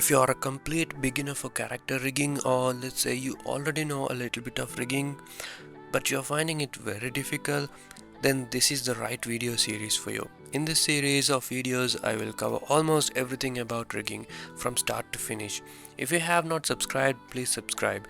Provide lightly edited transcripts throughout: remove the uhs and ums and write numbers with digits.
If you are a complete beginner for character rigging, or let's say you already know a little bit of rigging but you're finding it very difficult, then this is the right video series for you. In this series of videos, I will cover almost everything about rigging from start to finish. If you have not subscribed, please subscribe.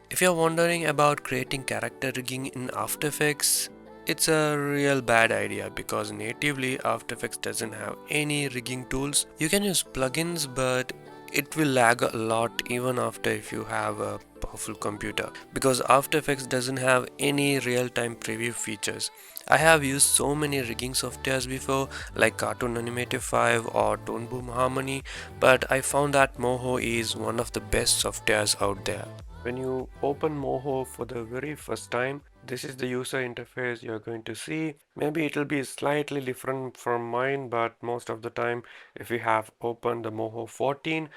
If you're wondering about creating character rigging in After Effects, it's a real bad idea because natively After Effects doesn't have any rigging tools. You can use plugins, but it will lag a lot even after if you have a powerful computer because After Effects doesn't have any real-time preview features. I have used so many rigging softwares before like Cartoon Animator 5 or Tone Boom Harmony, but I found that Moho is one of the best softwares out there. When you open Moho for the very first time, this is the user interface you're going to see. Maybe it'll be slightly different from mine, but most of the time, if you have opened the Moho 14,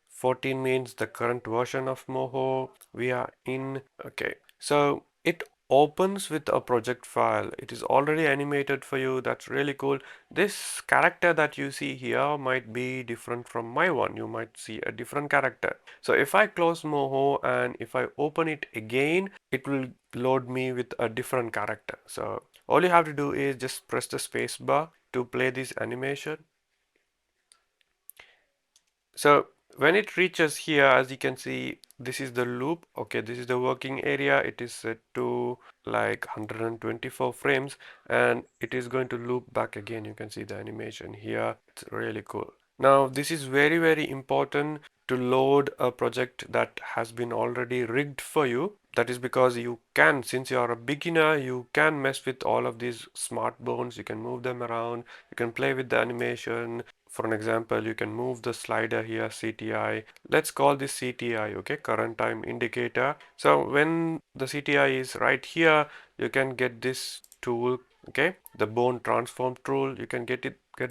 14 means the current version of Moho we are in. Okay, so it opens with a project file. It is already animated for you. That's really cool. This character that you see here might be different from my one. You might see a different character. So if I close Moho and if I open it again, it will load me with a different character. So all you have to do is just press the space bar to play this animation. So when it reaches here, as you can see, this is the loop. Okay, this is the working area. It is set to like 124 frames and it is going to loop back again. You can see the animation here. It's really cool. Now, this is very, very important to load a project that has been already rigged for you. That is because you can, since you are a beginner, you can mess with all of these smart bones. You can move them around. You can play with the animation. For an example, you can move the slider here, CTI. Let's call this CTI, okay, current time indicator. So when the CTI is right here, you can get this tool, okay, the bone transform tool. You can get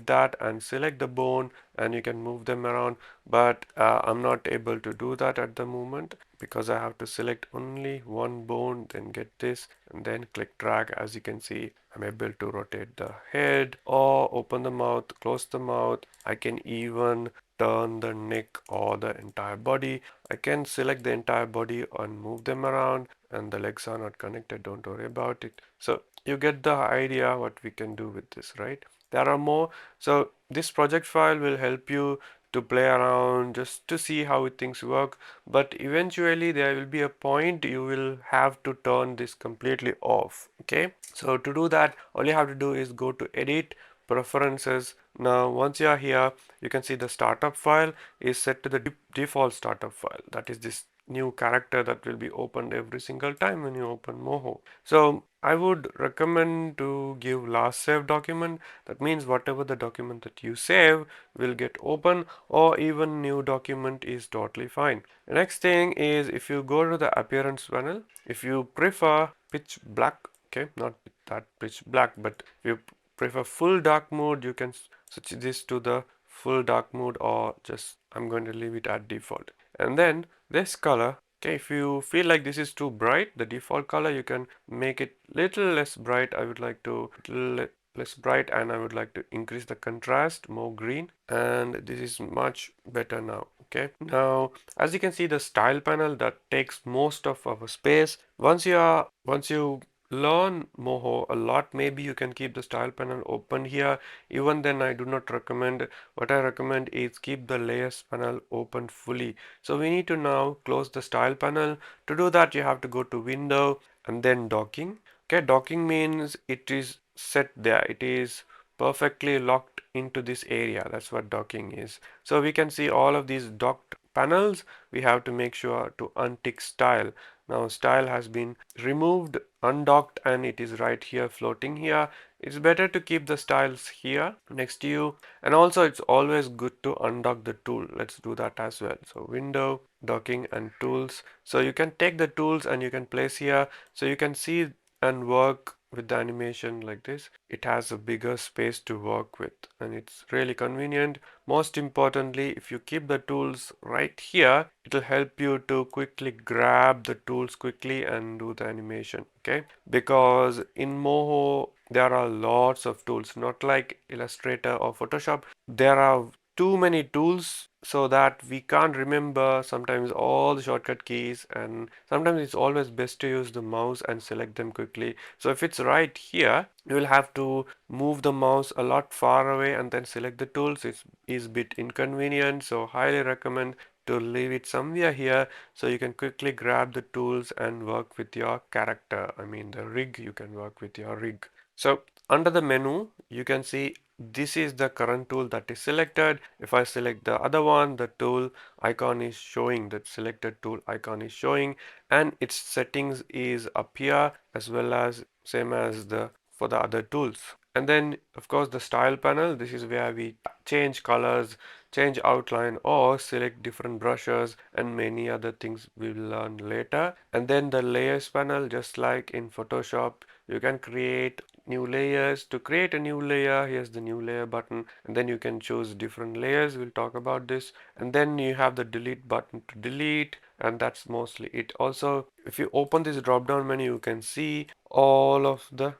that and select the bone and you can move them around, but I'm not able to do that at the moment because I have to select only one bone, then get this and then click drag. As you can see, I'm able to rotate the head or open the mouth, close the mouth. I can even turn the neck or the entire body. I can select the entire body and move them around, and the legs are not connected, don't worry about it. So you get the idea what we can do with this, right? There are more. So this project file will help you to play around just to see how things work, but eventually there will be a point you will have to turn this completely off. Okay, so to do that, all you have to do is go to edit, preferences. Now once you are here, you can see the startup file is set to the default startup file. That is this new character that will be opened every single time when you open Moho. So I would recommend to give last save document. That means whatever the document that you save will get open, or even new document is totally fine. The next thing is if you go to the appearance panel, if you prefer pitch black, okay, not that pitch black, but if you prefer full dark mode, you can switch this to the full dark mode, or just I'm going to leave it at default. And then this color, okay, if you feel like this is too bright, the default color, you can make it little less bright. I would like to little less bright, and I would like to increase the contrast, more green, and this is much better now. Okay, now as you can see, the style panel that takes most of our space. Once you learn Moho a lot, maybe you can keep the style panel open here. Even then, I do not recommend. What I recommend is keep the layers panel open fully. So we need to now close the style panel. To do that, you have to go to window and then docking. Okay, docking means it is set there. It is perfectly locked into this area. That's what docking is. So we can see all of these docked panels. We have to make sure to untick style. Now style has been removed, undocked, and it is right here floating here. It's better to keep the styles here next to you, and also it's always good to undock the tool. Let's do that as well. So window, docking, and tools. So you can take the tools and you can place here, so you can see and work with the animation like this. It has a bigger space to work with and it's really convenient. Most importantly, if you keep the tools right here, it will help you to quickly grab the tools quickly and do the animation. Okay, because in Moho there are lots of tools, not like Illustrator or Photoshop. There are too many tools, so that we can't remember sometimes all the shortcut keys, and sometimes it's always best to use the mouse and select them quickly. So if it's right here, you will have to move the mouse a lot far away and then select the tools. It is a bit inconvenient, so highly recommend to leave it somewhere here so you can quickly grab the tools and work with your character. I mean the rig, you can work with your rig. So under the menu, you can see this is the current tool that is selected. If I select the other one, the tool icon is showing, that selected tool icon is showing, and its settings is up here as well as same as the for the other tools. And then of course the style panel, this is where we change colors, change outline, or select different brushes, and many other things we will learn later. And then the layers panel, just like in Photoshop, you can create new layers. To create a new layer, here's the new layer button, and then you can choose different layers. We'll talk about this. And then you have the delete button to delete, and that's mostly it. Also, if you open this drop down menu, you can see all of the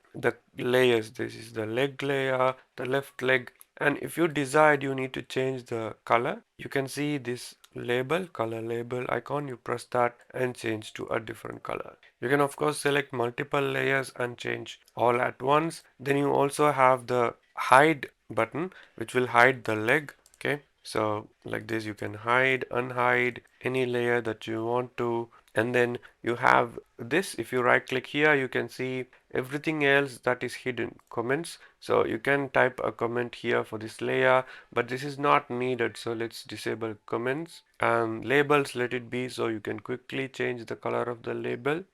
layers. This is the leg layer, the left leg, and if you decide you need to change the color, you can see this label, color label icon. You press that and change to a different color. You can of course select multiple layers and change all at once. Then you also have the hide button, which will hide the leg. Okay, so like this, you can hide, unhide any layer that you want to. And then you have this, if you right click here, you can see everything else that is hidden, comments. So you can type a comment here for this layer, but this is not needed, so let's disable comments. And labels, let it be, so you can quickly change the color of the label.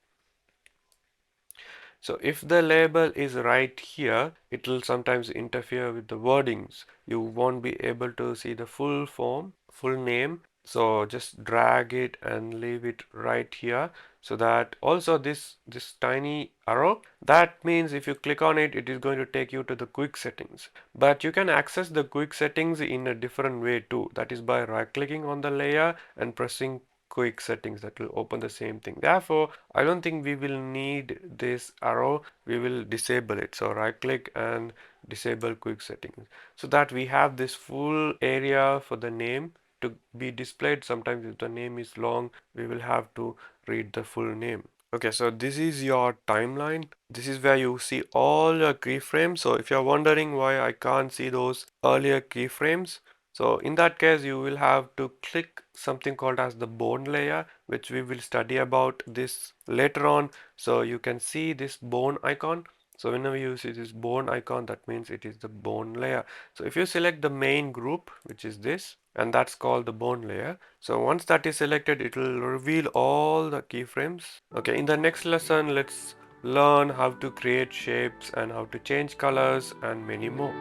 So if the label is right here, it will sometimes interfere with the wordings. You won't be able to see the full form, full name. So just drag it and leave it right here, so that also this tiny arrow, that means if you click on it, it is going to take you to the quick settings. But you can access the quick settings in a different way too. That is by right clicking on the layer and pressing quick settings. That will open the same thing. Therefore, I don't think we will need this arrow. We will disable it. So right click and disable quick settings, so that we have this full area for the name to be displayed. Sometimes if the name is long, we will have to read the full name. Okay, so this is your timeline. This is where you see all your keyframes. So if you're wondering why I can't see those earlier keyframes, so in that case, you will have to click something called as the bone layer, which we will study about this later on. So you can see this bone icon. So whenever you see this bone icon, that means it is the bone layer. So if you select the main group, which is this, and that's called the bone layer. So once that is selected, it will reveal all the keyframes. Okay, in the next lesson, let's learn how to create shapes and how to change colors and many more.